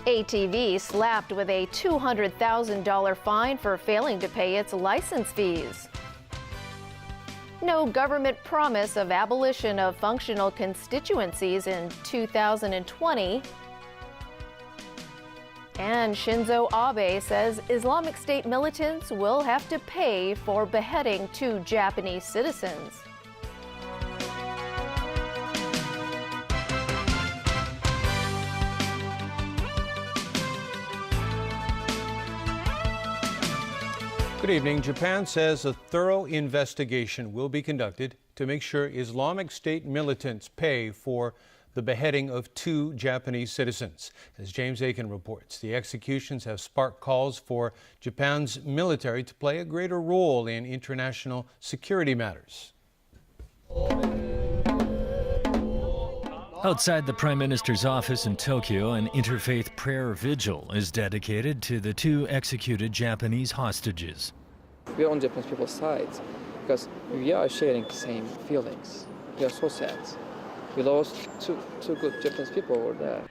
ATV slapped with a $200,000 fine for failing to pay its license fees. No government promise of abolition of functional constituencies in 2020. And Shinzo Abe says Islamic State militants will have to pay for beheading 2 Japanese citizens. Good evening. Japan says a thorough investigation will be conducted to make sure Islamic State militants pay for the beheading of 2 Japanese citizens. As James Aiken reports, the executions have sparked calls for Japan's military to play a greater role in international security matters. Outside the Prime Minister's office in Tokyo, an interfaith prayer vigil is dedicated to the 2 executed Japanese hostages. We are on Japanese people's side because we are sharing the same feelings. We are so sad. We lost two good Japanese people over there.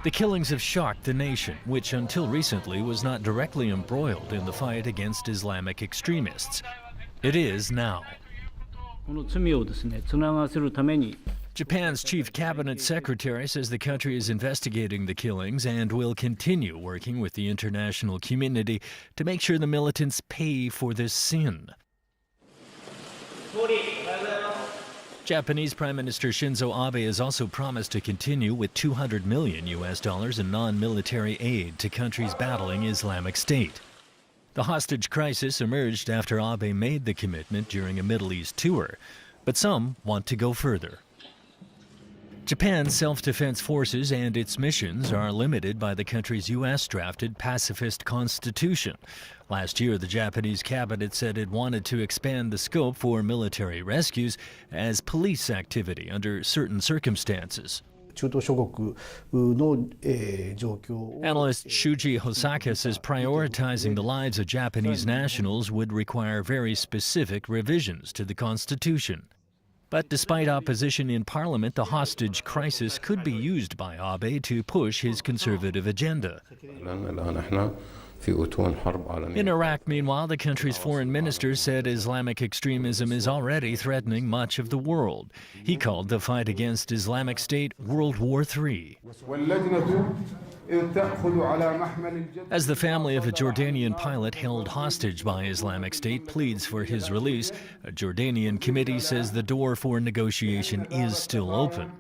The killings have shocked the nation, which until recently was not directly embroiled in the fight against Islamic extremists. It is now. Japan's chief cabinet secretary says the country is investigating the killings and will continue working with the international community to make sure the militants pay for this sin. Japanese Prime Minister Shinzo Abe has also promised to continue with $200 million in non-military aid to countries battling Islamic State. The hostage crisis emerged after Abe made the commitment during a Middle East tour, but some want to go further. Japan's self-defense forces and its missions are limited by the country's U.S.-drafted pacifist constitution. Last year, the Japanese cabinet said it wanted to expand the scope for military rescues as police activity under certain circumstances. Analyst Shuji Hosaka says prioritizing the lives of Japanese nationals would require very specific revisions to the constitution. But despite opposition in parliament, the hostage crisis could be used by Abe to push his conservative agenda. In Iraq, meanwhile, the country's foreign minister said Islamic extremism is already threatening much of the world. He called the fight against Islamic State World War III. As the family of a Jordanian pilot held hostage by Islamic State pleads for his release, a Jordanian committee says the door for negotiation is still open.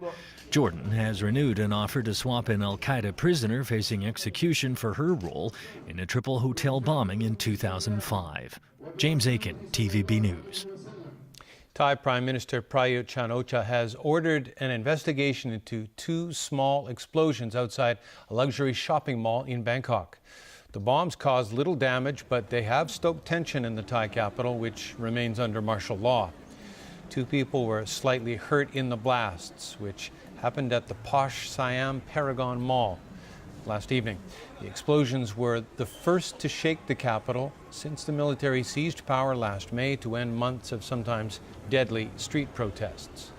Jordan has renewed an offer to swap an al-Qaeda prisoner facing execution for her role in a triple hotel bombing in 2005. James Aiken, TVB News. Thai Prime Minister Prayut Chan-o-cha has ordered an investigation into 2 small explosions outside a luxury shopping mall in Bangkok. The bombs caused little damage, but they have stoked tension in the Thai capital, which remains under martial law. 2 people were slightly hurt in the blasts, which happened at the posh Siam Paragon Mall last evening. The explosions were the first to shake the capital since the military seized power last May to end months of sometimes deadly street protests.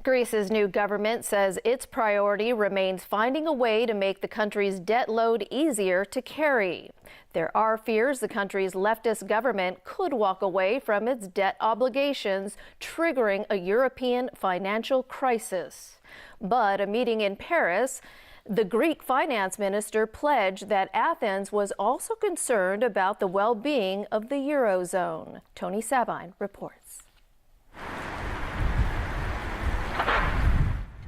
Greece's new government says its priority remains finding a way to make the country's debt load easier to carry. There are fears the country's leftist government could walk away from its debt obligations, triggering a European financial crisis. But a meeting in Paris, the Greek finance minister pledged that Athens was also concerned about the well-being of the Eurozone. Tony Sabine reports.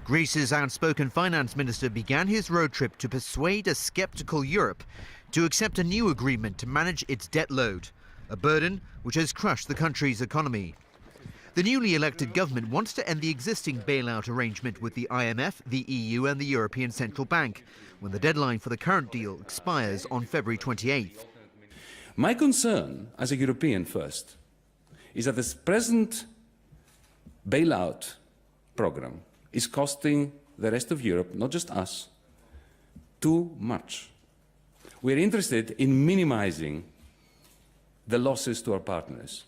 Greece's outspoken finance minister began his road trip to persuade a skeptical Europe to accept a new agreement to manage its debt load, a burden which has crushed the country's economy. The newly elected government wants to end the existing bailout arrangement with the IMF, the EU and the European Central Bank, when the deadline for the current deal expires on February 28th. My concern, as a European first, is that this present bailout program is costing the rest of Europe, not just us, too much. We're interested in minimizing the losses to our partners.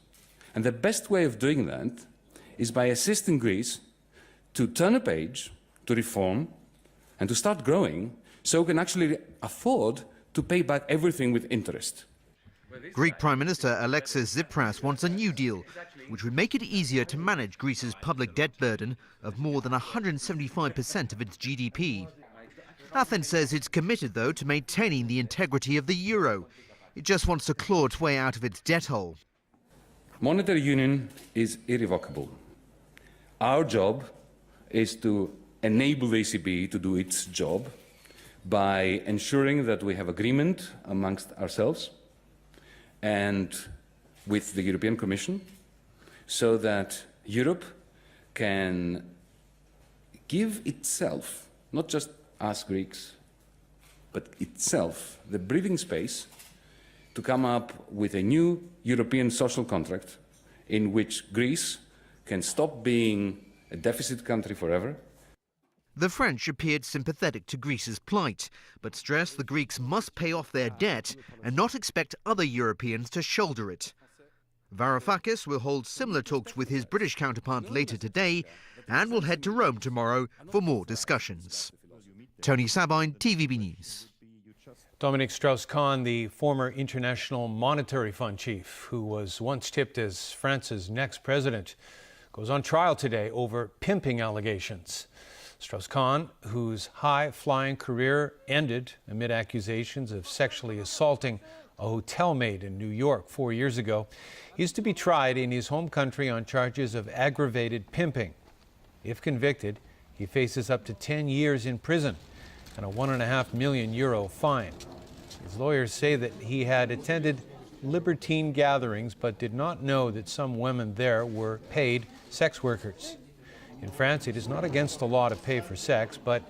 And the best way of doing that is by assisting Greece to turn a page, to reform, and to start growing, so we can actually afford to pay back everything with interest. Greek Prime Minister Alexis Tsipras wants a new deal, which would make it easier to manage Greece's public debt burden of more than 175% of its GDP. Athens says it's committed, though, to maintaining the integrity of the euro. It just wants to claw its way out of its debt hole. Monetary union is irrevocable. Our job is to enable the ECB to do its job by ensuring that we have agreement amongst ourselves and with the European Commission, so that Europe can give itself, not just us Greeks, but itself, the breathing space to come up with a new European social contract in which Greece can stop being a deficit country forever. The French appeared sympathetic to Greece's plight, but stressed the Greeks must pay off their debt and not expect other Europeans to shoulder it. Varoufakis will hold similar talks with his British counterpart later today and will head to Rome tomorrow for more discussions. Tony Sabine, TVB News. Dominic Strauss-Kahn, the former International Monetary Fund chief, who was once tipped as France's next president, goes on trial today over pimping allegations. Strauss-Kahn, whose high-flying career ended amid accusations of sexually assaulting a hotel maid in New York 4 years ago, is to be tried in his home country on charges of aggravated pimping. If convicted, he faces up to 10 years in prison and a €1.5 million fine. His lawyers say that he had attended libertine gatherings but did not know that some women there were paid sex workers. In France, it is not against the law to pay for sex, but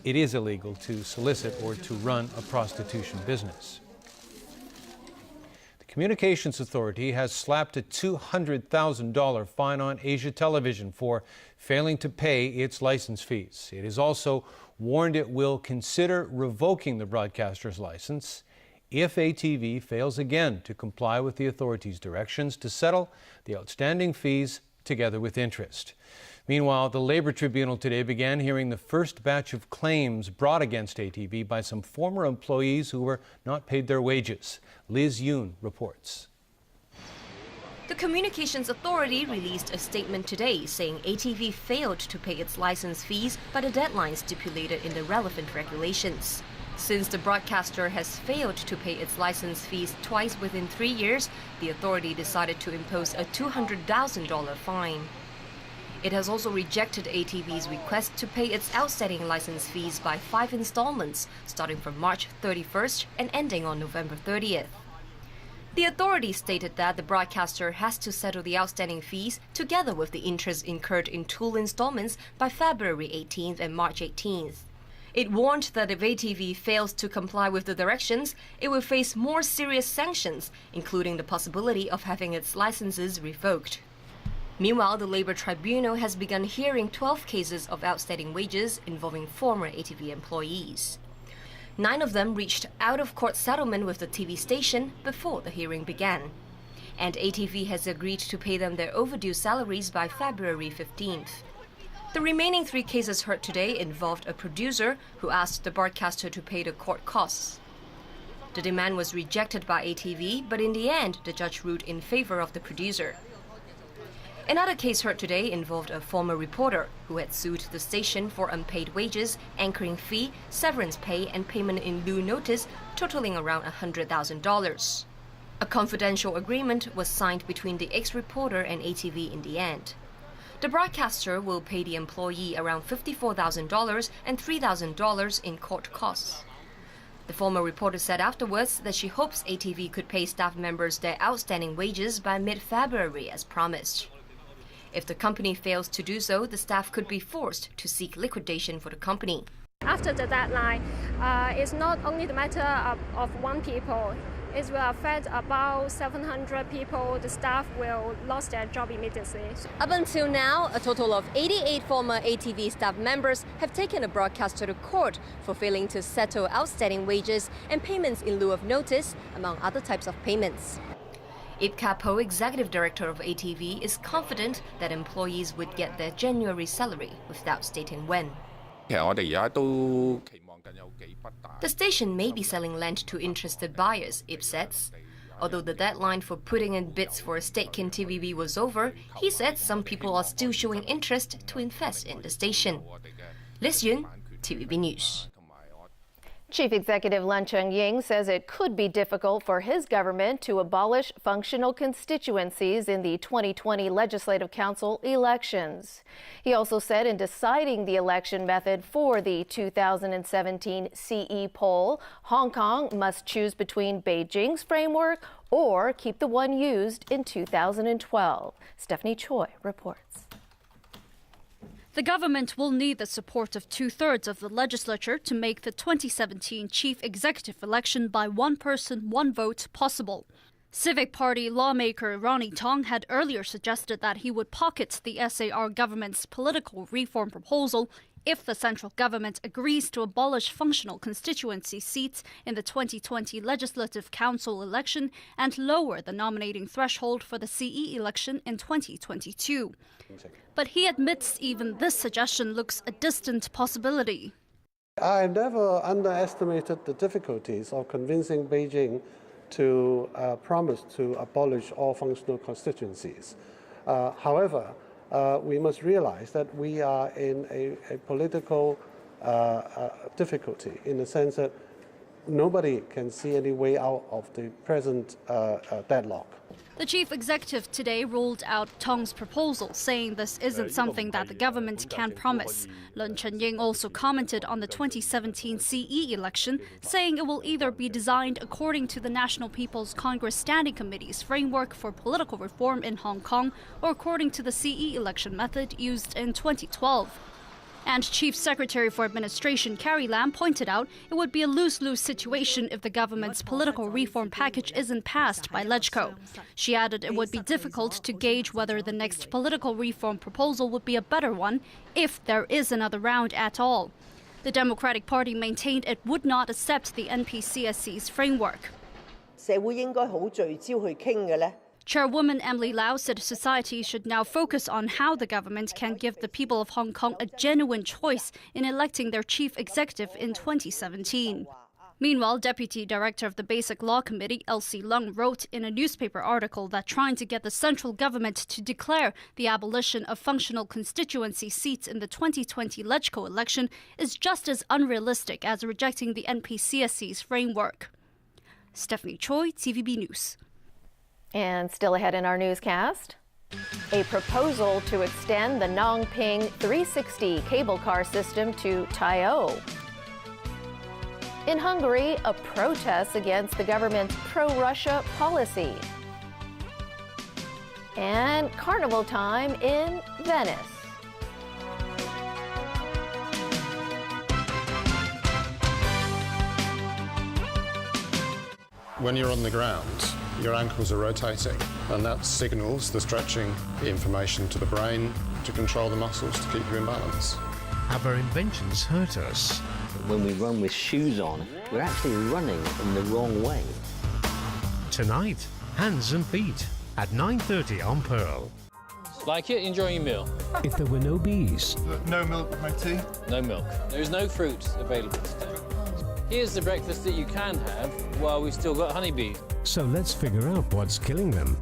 it is illegal to solicit or to run a prostitution business. The Communications Authority has slapped a $200,000 fine on Asia Television for failing to pay its license fees. It has also warned it will consider revoking the broadcaster's license if ATV fails again to comply with the authority's directions to settle the outstanding fees together with interest. Meanwhile, the Labor Tribunal today began hearing the first batch of claims brought against ATV by some former employees who were not paid their wages. Liz Yoon reports. The Communications Authority released a statement today saying ATV failed to pay its license fees by the deadline stipulated in the relevant regulations. Since the broadcaster has failed to pay its license fees twice within 3 years, the authority decided to impose a $200,000 fine. It has also rejected ATV's request to pay its outstanding license fees by 5 installments, starting from March 31st and ending on November 30th. The authority stated that the broadcaster has to settle the outstanding fees together with the interest incurred in 2 installments by February 18th and March 18th. It warned that if ATV fails to comply with the directions, it will face more serious sanctions, including the possibility of having its licenses revoked. Meanwhile, the Labor Tribunal has begun hearing 12 cases of outstanding wages involving former ATV employees. 9 of them reached out-of-court settlement with the TV station before the hearing began. And ATV has agreed to pay them their overdue salaries by February 15th. The remaining 3 cases heard today involved a producer who asked the broadcaster to pay the court costs. The demand was rejected by ATV, but in the end, the judge ruled in favor of the producer. Another case heard today involved a former reporter who had sued the station for unpaid wages, anchoring fee, severance pay, and payment in lieu notice, totaling around $100,000. A confidential agreement was signed between the ex-reporter and ATV in the end. The broadcaster will pay the employee around $54,000 and $3,000 in court costs. The former reporter said afterwards that she hopes ATV could pay staff members their outstanding wages by mid-February as promised. If the company fails to do so, the staff could be forced to seek liquidation for the company. After the deadline, it's not only the matter of 1 people. It will affect about 700 people. The staff will lose their job immediately. Up until now, a total of 88 former ATV staff members have taken the broadcaster to court for failing to settle outstanding wages and payments in lieu of notice, among other types of payments. Ip Kapo, executive director of ATV, is confident that employees would get their January salary without stating when. The station may be selling land to interested buyers, Ip says. Although the deadline for putting in bids for a stake in TVB was over, he said some people are still showing interest to invest in the station. Liz Yun, TVB News. Chief Executive Len Cheng-ying says it could be difficult for his government to abolish functional constituencies in the 2020 Legislative Council elections. He also said in deciding the election method for the 2017 CE poll, Hong Kong must choose between Beijing's framework or keep the one used in 2012. Stephanie Choi reports. The government will need the support of 2/3 of the legislature to make the 2017 chief executive election by one person, one vote possible. Civic Party lawmaker Ronnie Tong had earlier suggested that he would pocket the SAR government's political reform proposal if the central government agrees to abolish functional constituency seats in the 2020 Legislative Council election and lower the nominating threshold for the CE election in 2022. But he admits even this suggestion looks a distant possibility. I never underestimated the difficulties of convincing Beijing to promise to abolish all functional constituencies. However, we must realize that we are in a political difficulty in the sense that nobody can see any way out of the present deadlock. The chief executive today ruled out Tong's proposal, saying this isn't something that the government can promise. Len Cheng-ying also commented on the 2017 CE election, saying it will either be designed according to the National People's Congress Standing Committee's framework for political reform in Hong Kong or according to the CE election method used in 2012. And Chief Secretary for Administration Carrie Lam pointed out it would be a lose-lose situation if the government's political reform package isn't passed by LegCo. She added it would be difficult to gauge whether the next political reform proposal would be a better one if there is another round at all. The Democratic Party maintained it would not accept the NPCSC's framework. Chairwoman Emily Lau said society should now focus on how the government can give the people of Hong Kong a genuine choice in electing their chief executive in 2017. Meanwhile, Deputy Director of the Basic Law Committee, Elsie Lung, wrote in a newspaper article that trying to get the central government to declare the abolition of functional constituency seats in the 2020 LegCo election is just as unrealistic as rejecting the NPCSC's framework. Stephanie Choi, TVB News. And still ahead in our newscast, a proposal to extend the Nongping 360 cable car system to Taiyou. In Hungary, a protest against the government's pro-Russia policy. And carnival time in Venice. When you're on the ground, your ankles are rotating, and that signals the stretching information to the brain to control the muscles to keep you in balance. Have our inventions hurt us? When we run with shoes on, we're actually running in the wrong way. Tonight, Hands and Feet at 9:30 on Pearl. Like it? Enjoying your meal? If there were no bees. No milk, no tea? No milk. There is no fruit available today. Here's the breakfast that you can have while we've still got honeybees. So let's figure out what's killing them.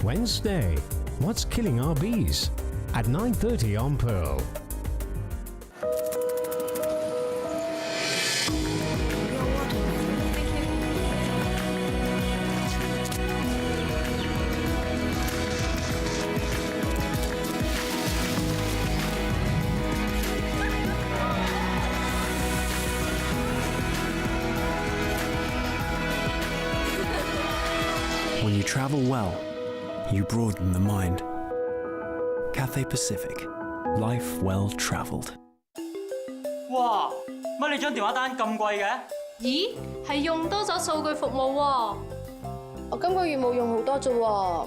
Wednesday, What's Killing Our Bees? At 9:30 on Pearl. When you travel well, you broaden the mind. Cathay Pacific. Life well travelled. 哇！乜你張電話單咁貴嘅？咦，係用多咗數據服務喎。我今個月冇用好多啫喎。